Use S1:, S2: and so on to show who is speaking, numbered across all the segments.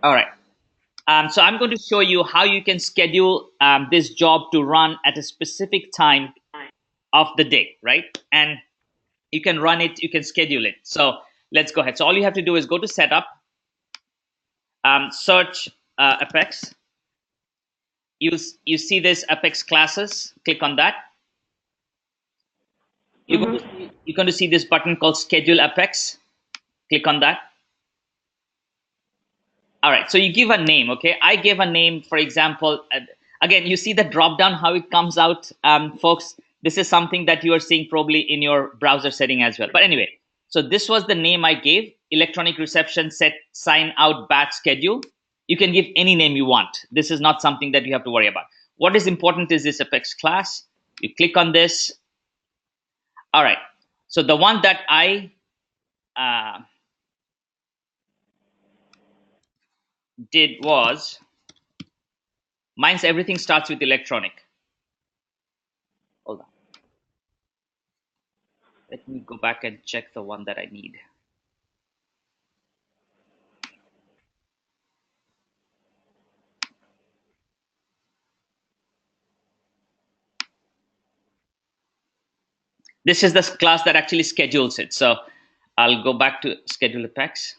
S1: All right. So I'm going to show you how you can schedule this job to run at a specific time of the day, right? And you can run it, you can schedule it. So let's go ahead. So all you have to do is go to setup, search Apex. You see this Apex classes. Click on that. You're going to see this button called Schedule Apex. Click on that. All right. So you give a name. Okay. I gave a name. For example, again, you see the drop down how it comes out, folks. This is something that you are seeing probably in your browser setting as well. But anyway, so this was the name I gave: electronic reception set sign out batch schedule. You can give any name you want. This is not something that you have to worry about. What is important is this Apex class. You click on this. All right. So the one that I did was mine's everything starts with electronic. Hold on. Let me go back and check the one that I need. This is the class that actually schedules it. So I'll go back to schedule Apex.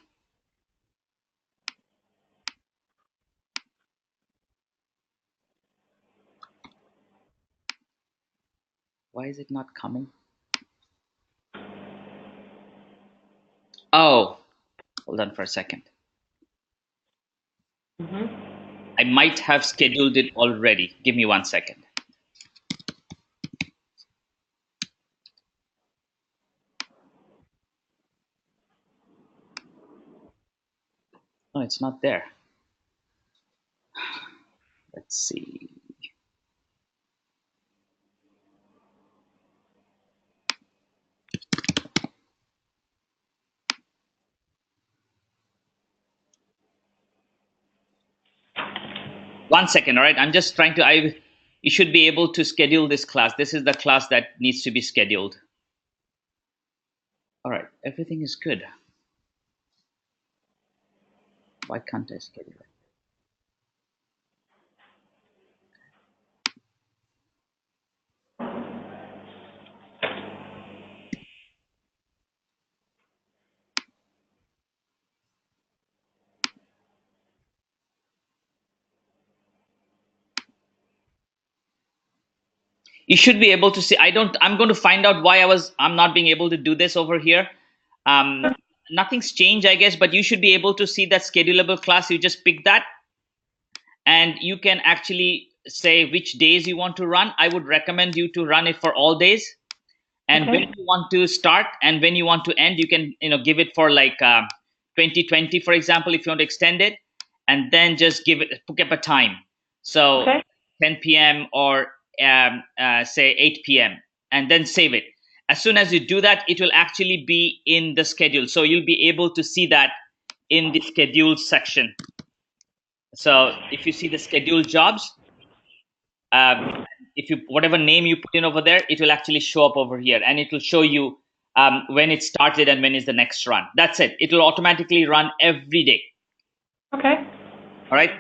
S1: Why is it not coming? Oh, hold on for a second. I might have scheduled it already. Give me 1 second. No, it's not there. Let's see. One second, all right? I'm just trying to, you should be able to schedule this class. This is the class that needs to be scheduled. All right, everything is good. Why can't I schedule it? You should be able to see. I'm going to find out why I'm not being able to do this over here. Nothing's changed, I guess, but you should be able to see that schedulable class. You just pick that and you can actually say which days you want to run. I would recommend you to run it for all days. And when you want to start and when you want to end, you can give it for like 2020, for example, if you want to extend it, and then just pick up a time. So 10 p.m. or say 8 p.m. and then save it. As soon as you do that, it will actually be in the schedule. So you'll be able to see that in the scheduled section. So if you see the scheduled jobs, if you whatever name you put in over there, it will actually show up over here, and it will show you when it started and when is the next run. That's it. It will automatically run every day.
S2: Okay.
S1: All right.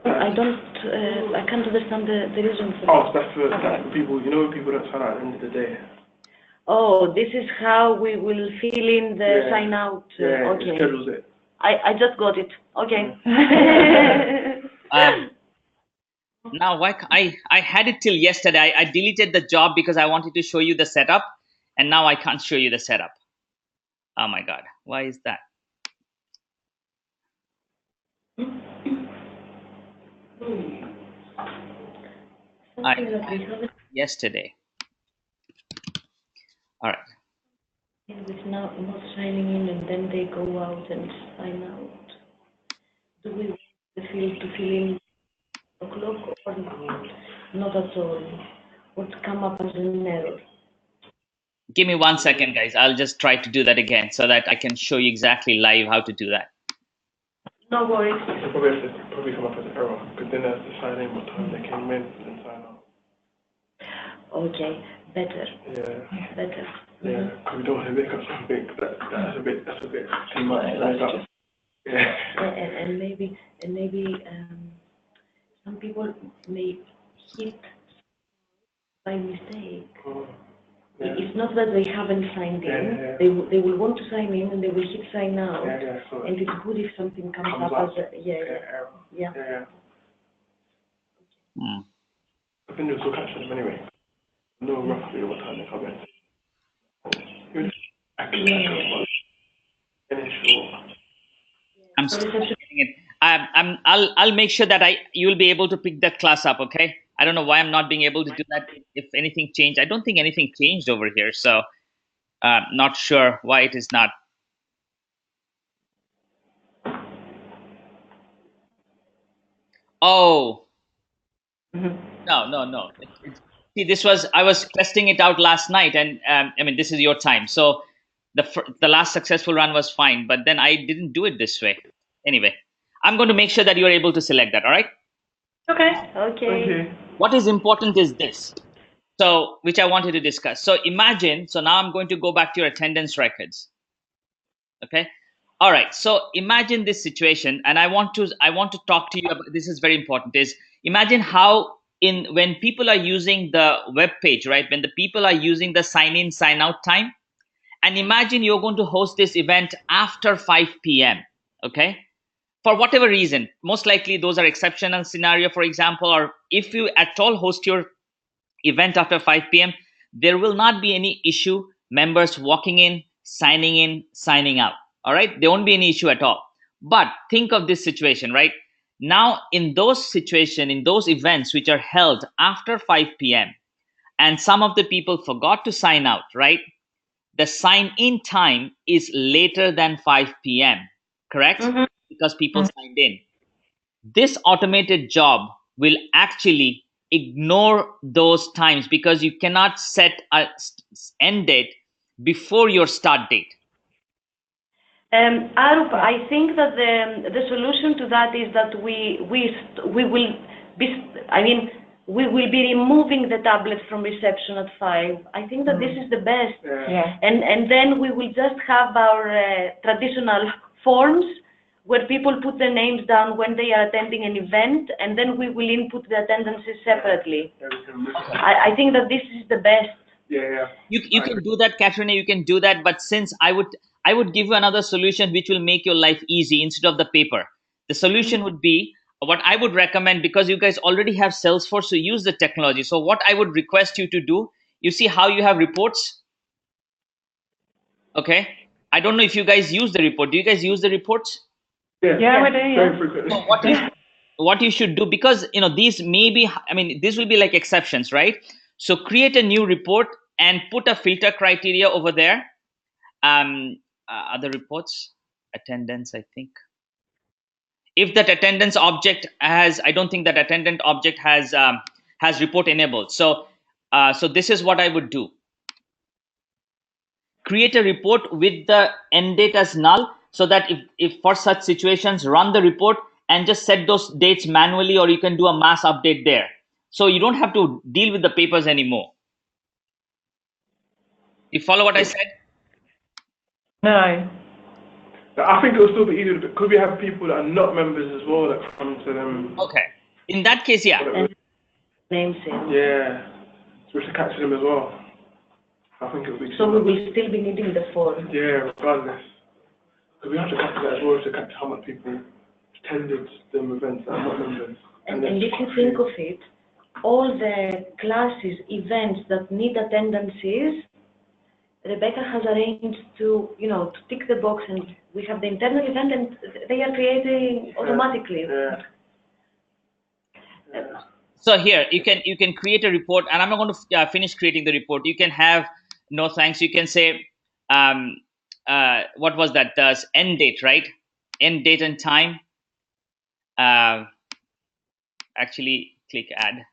S2: I can't understand the reason for
S3: that. That's for people, people that sign out at the end of the day.
S2: Oh, this is how we will fill in the sign out.
S3: Okay. It schedules it.
S2: I just got it. Okay.
S1: Now, I had it till yesterday. I deleted the job because I wanted to show you the setup, and now I can't show you the setup. Oh my God, why is that? Yesterday. All right.
S2: With not signing in and then they go out and sign out. Do we want to fill in o'clock or not at all? What come up as an error?
S1: Give me 1 second, guys. I'll just try to do that again so that I can show you exactly live how to do that.
S2: No worries.
S3: It probably come up as an error because then there's to sign in what time they came in and sign out.
S2: Okay, better.
S3: Yeah.
S2: Better.
S3: Yeah, because we don't want to make up something that's a bit too much. Yeah.
S2: and maybe some people may hit by mistake.
S3: Oh, yeah.
S2: It's not that they haven't signed in.
S3: Yeah.
S2: They will want to sign in and they will hit sign out.
S3: Yeah, so
S2: And it's good if something comes
S3: comes
S2: up
S3: up.
S2: as a,
S3: error.
S2: yeah.
S3: Yeah.
S1: Hmm.
S3: I think you'll still catch them anyway. Know roughly what time they come in. You're just initial.
S1: I'm still getting it. I'll make sure that you'll be able to pick that class up. Okay. I don't know why I'm not being able to do that. If anything changed, I don't think anything changed over here. So, not sure why it is not. Oh, no. See, I was testing it out last night, and I mean, this is your time. So, the last successful run was fine, but then I didn't do it this way. Anyway, I'm going to make sure that you're able to select that. All right.
S2: Okay.
S3: Okay.
S1: What is important is this. So, which I wanted to discuss. So imagine, so now I'm going to go back to your attendance records. Okay. All right. So imagine this situation, and I want to talk to you about this is very important. Is imagine how when people are using the web page, right? When the people are using the sign in, sign out time, and imagine you're going to host this event after 5 p.m. Okay. For whatever reason, most likely those are exceptional scenario, for example, or if you at all host your event after 5 p.m., there will not be any issue members walking in, signing out. All right, there won't be any issue at all. But think of this situation, right? Now in those situation, in those events which are held after 5 p.m., and some of the people forgot to sign out, right? The sign in time is later than 5 p.m., correct? Because people signed in. This automated job will actually ignore those times because you cannot set a end date before your start date.
S2: Arup, I think that the solution to that is that we will be, I mean, we will be removing the tablet from reception at 5. I think that this is the best.
S3: Yeah.
S2: And then we will just have our traditional forms where people put their names down when they are attending an event, and then we will input the attendances separately. I think that this is the best.
S3: Yeah.
S1: You can do that, Katrina. You can do that, but since I would give you another solution which will make your life easy instead of the paper. The solution would be what I would recommend, because you guys already have Salesforce, so use the technology. So what I would request you to do, you see how you have reports? Okay. I don't know if you guys use the report. Do you guys use the reports?
S3: Yeah,
S2: we do, yeah.
S3: Very frequently.
S1: So what you should do, because these may be, I mean, this will be like exceptions, right? So create a new report and put a filter criteria over there. Other reports, attendance, I think. If that attendance object I don't think that attendant object has report enabled. So this is what I would do. Create a report with the end date as null, so that if for such situations, run the report and just set those dates manually, or you can do a mass update there. So you don't have to deal with the papers anymore. You follow what I said?
S2: No.
S3: I think it'll still be easier because we have people that are not members as well that come to them.
S1: Okay. In that case, yeah.
S2: And names in.
S3: Yeah. So we should catch them as well. I think it'll be.
S2: So we will still be needing the form.
S3: Yeah, regardless. Because we have to capture that as well to capture how much people attended the events that are not members.
S2: And if you think of it, all the classes, events that need attendances, Rebecca has arranged to tick the box, and we have the internal event, and they are creating automatically.
S3: Yeah.
S1: So here you can create a report, and I'm not going to finish creating the report. You can have no thanks. You can say what was that? End date, right? End date and time. Actually, click add.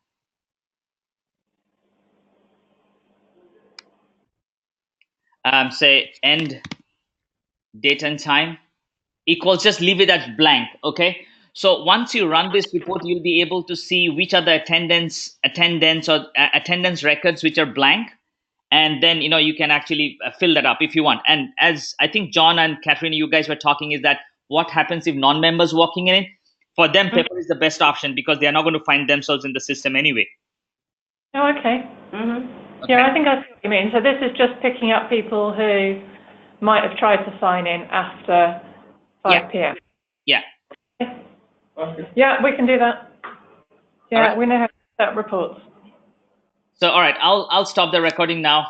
S1: Say end date and time equals, just leave it as blank. Okay. So once you run this report, you'll be able to see which are the attendance or attendance records which are blank, and then you can actually fill that up if you want. And as I think John and Katrina, you guys were talking, is that what happens if non-members walking in. For them, Pepper is the best option because they are not going to find themselves in the system anyway.
S4: Oh, okay.
S1: Okay.
S4: Yeah, I think I see what you mean. So this is just picking up people who might have tried to sign in after 5 p.m.
S1: Yeah.
S4: Yeah, we can do that. Yeah,
S1: All right.
S4: we know how to set reports.
S1: So, all right, I'll stop the recording now.